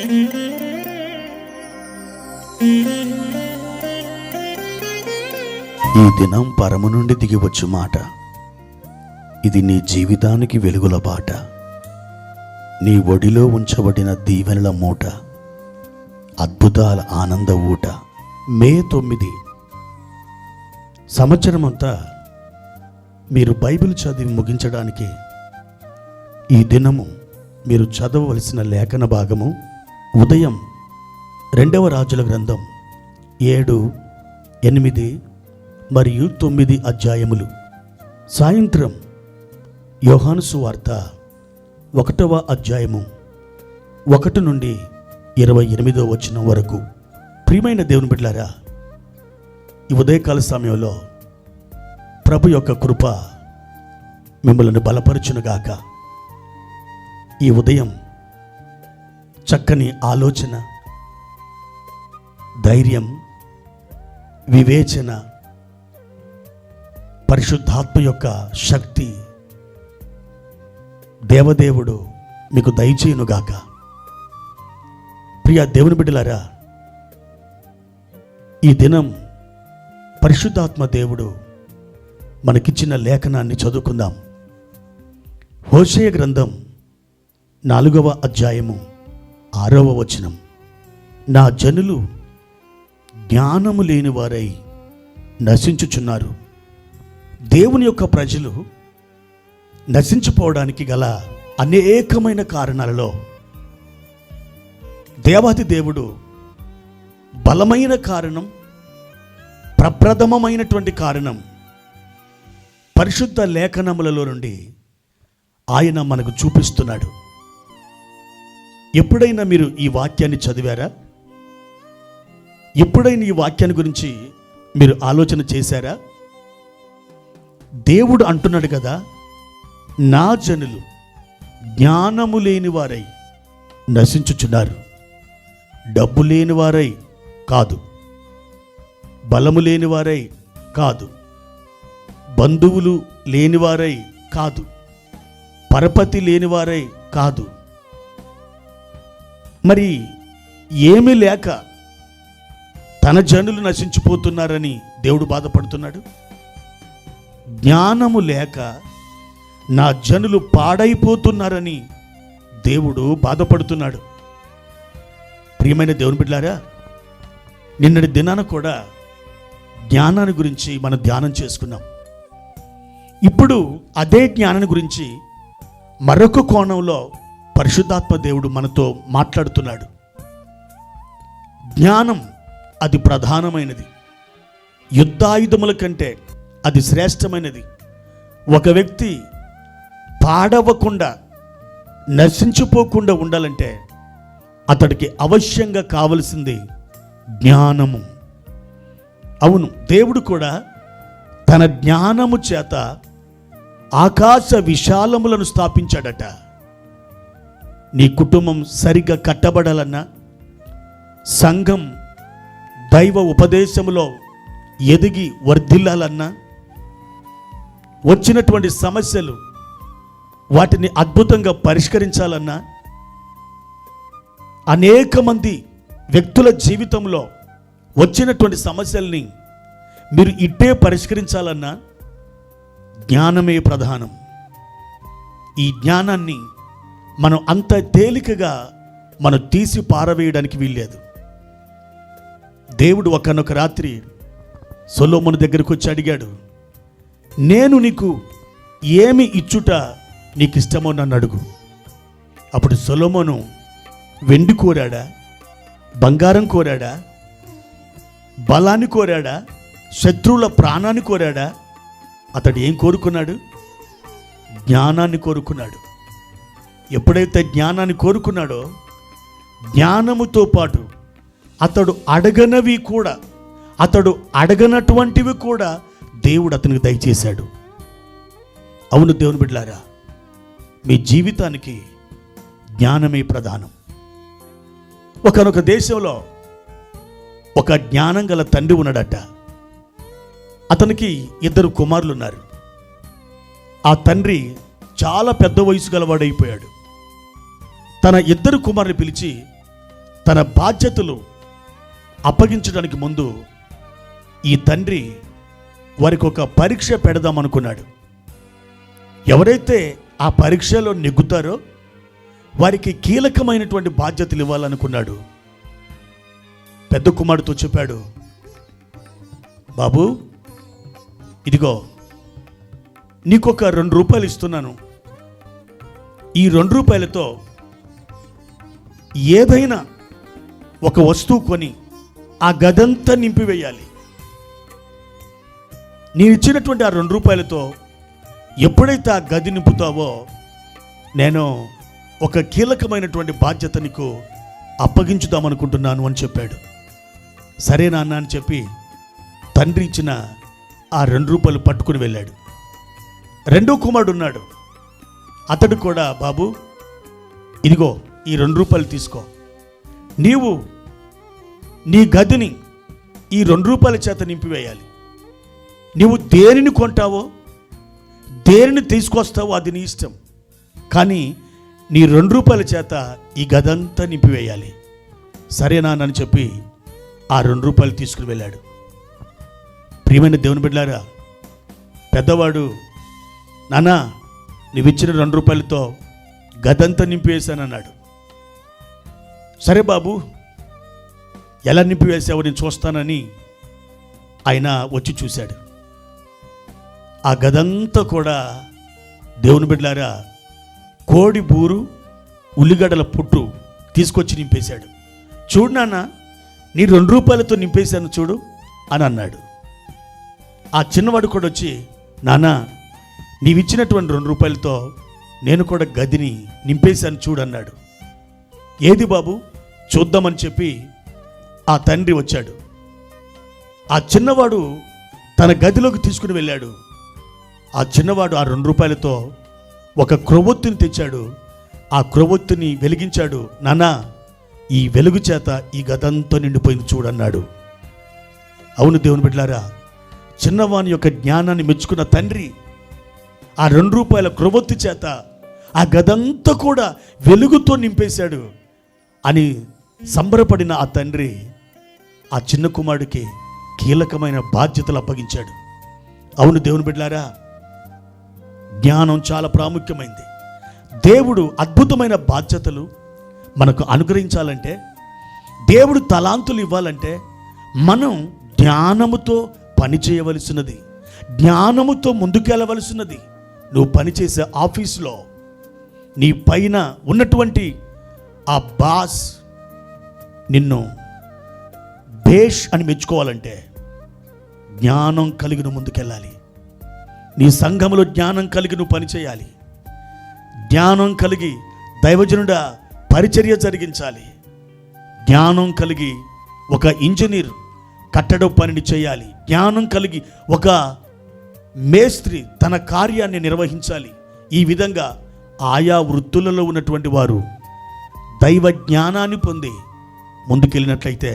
ఈ దినం పరము నుండి దిగివచ్చు మాట. ఇది నీ జీవితానికి వెలుగుల బాట. నీ ఒడిలో ఉంచబడిన దీవెనల మూట, అద్భుతాల ఆనంద ఊట. మే 9 సంవత్సరమంతా మీరు బైబిల్ చదివి ముగించడానికి ఈ దినము మీరు చదవవలసిన లేఖన భాగము ఉదయం 2వ రాజుల గ్రంథం 7, 8 మరియు 9 అధ్యాయములు. సాయంత్రం యోహాను సువార్త 1వ అధ్యాయము 1 నుండి 28వ వచనం వరకు. ప్రియమైన దేవుని బిడ్డలారా, ఈ ఉదయకాల సమయంలో ప్రభు యొక్క కృప మిమ్మల్ని బలపరచునుగాక. ఈ ఉదయం చక్కని ఆలోచన, ధైర్యం, వివేచన, పరిశుద్ధాత్మ యొక్క శక్తి దేవదేవుడు మీకు దయచేయునుగాక. ప్రియ దేవుని బిడ్డలారా, ఈ దినం పరిశుద్ధాత్మ దేవుడు మనకిచ్చిన లేఖనాన్ని చదువుకుందాం. హోషేయ గ్రంథం 4వ అధ్యాయము 6వ వచనం. నా జనులు జ్ఞానము లేని వారై నశించుచున్నారు. దేవుని యొక్క ప్రజలు నశించిపోవడానికి గల అనేకమైన కారణాలలో దేవాది దేవుడు బలమైన కారణం, ప్రప్రథమమైనటువంటి కారణం పరిశుద్ధ లేఖనములలో నుండి ఆయన మనకు చూపిస్తున్నాడు. ఎప్పుడైనా మీరు ఈ వాక్యాన్ని చదివారా? ఎప్పుడైనా ఈ వాక్యాన్ని గురించి మీరు ఆలోచన చేశారా? దేవుడు అంటున్నాడు కదా, నా జనులు జ్ఞానము లేని వారై నశించుచున్నారు. డబ్బు లేని వారై కాదు, బలము లేని వారై కాదు, బంధువులు లేనివారై కాదు, పరపతి లేనివారై కాదు. మరి ఏమీ లేక తన జనులు నశించిపోతున్నారని దేవుడు బాధపడుతున్నాడు. జ్ఞానము లేక నా జనులు పాడైపోతున్నారని దేవుడు బాధపడుతున్నాడు. ప్రియమైన దేవుని బిడ్డలారా, నిన్నటి దినాన కూడా జ్ఞానాన్ని గురించి మనం ధ్యానం చేసుకున్నాం. ఇప్పుడు అదే జ్ఞానాన్ని గురించి మరొక కోణంలో పరిశుద్ధాత్మ దేవుడు మనతో మాట్లాడుతున్నాడు. జ్ఞానం అది ప్రధానమైనది, యుద్ధాయుధముల కంటే అది శ్రేష్టమైనది. ఒక వ్యక్తి పాడవకుండా, నశించిపోకుండా ఉండాలంటే అతడికి అవశ్యంగా కావలసింది జ్ఞానము. అవును, దేవుడు కూడా తన జ్ఞానము చేత ఆకాశ విశాలములను స్థాపించాడట. నీ కుటుంబం సరిగ్గా కట్టబడాలన్నా, సంఘం దైవ ఉపదేశములో ఎదిగి వర్ధిల్లాలన్నా, వచ్చినటువంటి సమస్యలు వాటిని అద్భుతంగా పరిష్కరించాలన్నా, అనేక మంది వ్యక్తుల జీవితంలో వచ్చినటువంటి సమస్యల్ని మీరు ఇట్టే పరిష్కరించాలన్నా జ్ఞానమే ప్రధానం. ఈ జ్ఞానాన్ని మనం అంత తేలికగా మనం తీసి పారవేయడానికి వీల్లేదు. దేవుడు ఒకనొక రాత్రి సొలొమోను దగ్గరకు వచ్చి అడిగాడు, నేను నీకు ఏమి ఇచ్చుట నీకు ఇష్టమో నన్ను అడుగు. అప్పుడు సొలొమోను వెండి కోరాడా, బంగారం కోరాడా, బలాన్ని కోరాడా, శత్రువుల ప్రాణాన్ని కోరాడా? అతడు ఏం కోరుకున్నాడు? జ్ఞానాన్ని కోరుకున్నాడు. ఎప్పుడైతే జ్ఞానాన్ని కోరుకున్నాడో, జ్ఞానముతో పాటు అతడు అడగనవి కూడా, అతడు అడగనటువంటివి కూడా దేవుడు అతనికి దయచేశాడు. అవును దేవుని బిడ్డలారా, మీ జీవితానికి జ్ఞానమే ప్రధానం. ఒకనొక దేశంలో ఒక జ్ఞానం గల తండ్రి ఉన్నాడట. అతనికి 2 కుమారులు ఉన్నారు. ఆ తండ్రి చాలా పెద్ద వయసు గలవాడైపోయాడు. తన 2 కుమారుని పిలిచి, తన బాధ్యతలు అప్పగించడానికి ముందు ఈ తండ్రి వారికి ఒక పరీక్ష పెడదాం అనుకున్నాడు. ఎవరైతే ఆ పరీక్షలో నెగ్గుతారో వారికి కీలకమైనటువంటి బాధ్యతలు ఇవ్వాలనుకున్నాడు. పెద్ద కుమారుడితో చెప్పాడు, బాబు ఇదిగో నీకొక 2 రూపాయలు ఇస్తున్నాను. ఈ 2 రూపాయలతో ఏదైనా ఒక వస్తువు కొని ఆ గదంతా నింపివేయాలి. నేను ఇచ్చినటువంటి ఆ 2 రూపాయలతో ఎప్పుడైతే ఆ గది నింపుతావో నేను ఒక కీలకమైనటువంటి బాధ్యత నీకు అప్పగించుదామనుకుంటున్నాను అని చెప్పాడు. సరే నాన్న అని చెప్పి తండ్రి ఇచ్చిన ఆ 2 రూపాయలు పట్టుకుని వెళ్ళాడు. రెండో కుమారుడు ఉన్నాడు. అతడు కూడా, బాబు ఇదిగో ఈ 2 రూపాయలు తీసుకో, నీవు నీ గదిని ఈ 2 రూపాయల చేత నింపివేయాలి. నీవు దేనిని కొంటావో దేనిని తీసుకొస్తావో అది నీ ఇష్టం, కానీ నీ 2 రూపాయల చేత ఈ గదంతా నింపివేయాలి. సరేనా అని చెప్పి ఆ 2 రూపాయలు తీసుకుని వెళ్ళాడు. ప్రియమైన దేవుని బిడ్డలారా, పెద్దవాడు, నాన్న నువ్విచ్చిన 2 రూపాయలతో గదంతా నింపివేశానన్నాడు. సరే బాబు, ఎలా నింపివేసావో నేను చూస్తానని ఆయన వచ్చి చూశాడు. ఆ గదంతా కూడా దేవుని బిడ్డలారా కోడి బూరు, ఉల్లిగడ్డల పుట్టు తీసుకొచ్చి నింపేశాడు. చూడు నాన్న, నీ 2 రూపాయలతో నింపేశాను చూడు అని అన్నాడు. ఆ చిన్నవాడు కూడా వచ్చి, నాన్న నీవిచ్చినటువంటి 2 రూపాయలతో నేను కూడా గదిని నింపేశాను చూడు అన్నాడు. ఏది బాబు చూద్దామని చెప్పి ఆ తండ్రి వచ్చాడు. ఆ చిన్నవాడు తన గదిలోకి తీసుకుని వెళ్ళాడు. ఆ చిన్నవాడు ఆ 2 రూపాయలతో ఒక క్రొవ్వొత్తిని తెచ్చాడు. ఆ క్రొవ్వొత్తిని వెలిగించాడు. నాన్న ఈ వెలుగు చేత ఈ గదంతా నిండిపోయింది చూడన్నాడు. అవును దేవుని బిడ్డలారా, చిన్నవాని యొక్క జ్ఞానాన్ని మెచ్చుకున్న తండ్రి ఆ 2 రూపాయల క్రొవ్వొత్తి చేత ఆ గదంతా కూడా వెలుగుతో నింపేశాడు అని సంబరపడిన ఆ తండ్రి ఆ చిన్న కుమారుడికి కీలకమైన బాధ్యతలు అప్పగించాడు. అవును దేవుని బిడ్డలారా, జ్ఞానం చాలా ప్రాముఖ్యమైంది. దేవుడు అద్భుతమైన బాధ్యతలు మనకు అనుగ్రహించాలంటే, దేవుడు తలాంతులు ఇవ్వాలంటే మనం జ్ఞానముతో పని చేయవలసినది, జ్ఞానముతో ముందుకెళ్ళవలసినది. నువ్వు పనిచేసే ఆఫీసులో నీ పైన ఉన్నటువంటి ఆ బాస్ నిన్ను భేష్ అని మెచ్చుకోవాలంటే జ్ఞానం కలిగి నువ్వు ముందుకెళ్ళాలి. నీ సంఘంలో జ్ఞానం కలిగి నువ్వు పనిచేయాలి. జ్ఞానం కలిగి దైవజనుడా పరిచర్య జరిగించాలి. జ్ఞానం కలిగి ఒక ఇంజనీర్ కట్టడం పనిని చేయాలి. జ్ఞానం కలిగి ఒక మేస్త్రి తన కార్యాన్ని నిర్వహించాలి. ఈ విధంగా ఆయా వృత్తులలో ఉన్నటువంటి వారు దైవ జ్ఞానాన్ని పొంది ముందుకెళ్ళినట్లయితే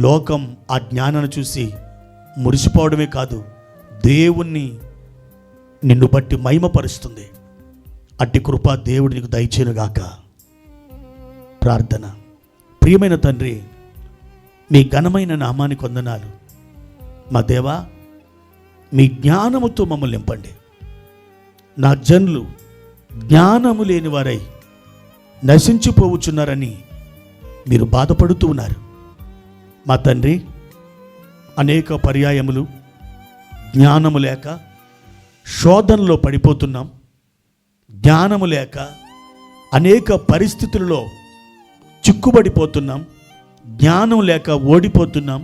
లోకం ఆ జ్ఞానాన్ని చూసి మురిసిపోవడమే కాదు, దేవుణ్ణి నిన్ను బట్టి మహిమపరుస్తుంది. అట్టి కృప దేవుడు నీకు దయచేయునుగాక. ప్రార్థన. ప్రియమైన తండ్రి, మీ ఘనమైన నామానికి వందనాలు. మా దేవా, మీ జ్ఞానముతో మమ్మల్ని నింపండి. నా జనులు జ్ఞానము లేని వారై నశించిపోవచ్చున్నారని మీరు బాధపడుతూ ఉన్నారు. మా తండ్రి, అనేక పర్యాయములు జ్ఞానము లేక శోధనలో పడిపోతున్నాం. జ్ఞానము లేక అనేక పరిస్థితులలో చిక్కుబడిపోతున్నాం. జ్ఞానం లేక ఓడిపోతున్నాం.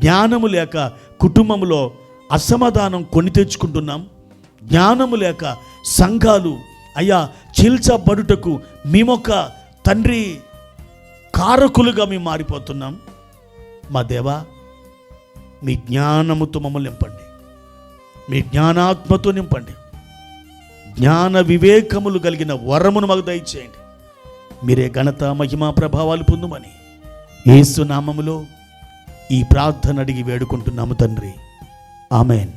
జ్ఞానము లేక కుటుంబంలో అసమాధానం కొని తెచ్చుకుంటున్నాం. జ్ఞానము లేక సంఘాలు అయ్యా చీల్చబడుటకు మేమొక తండ్రి కారకులుగా మేము మారిపోతున్నాం. మా దేవా, మీ జ్ఞానముతో మమ్మల్ని నింపండి. మీ జ్ఞానాత్మతో నింపండి. జ్ఞాన వివేకములు కలిగిన వరమును మాకు దయచేయండి. మీరే ఘనత మహిమా ప్రభావాలు పొందుమని యేసు నామములో ఈ ప్రార్థన అడిగి వేడుకుంటున్నాము తండ్రి. ఆమెన్.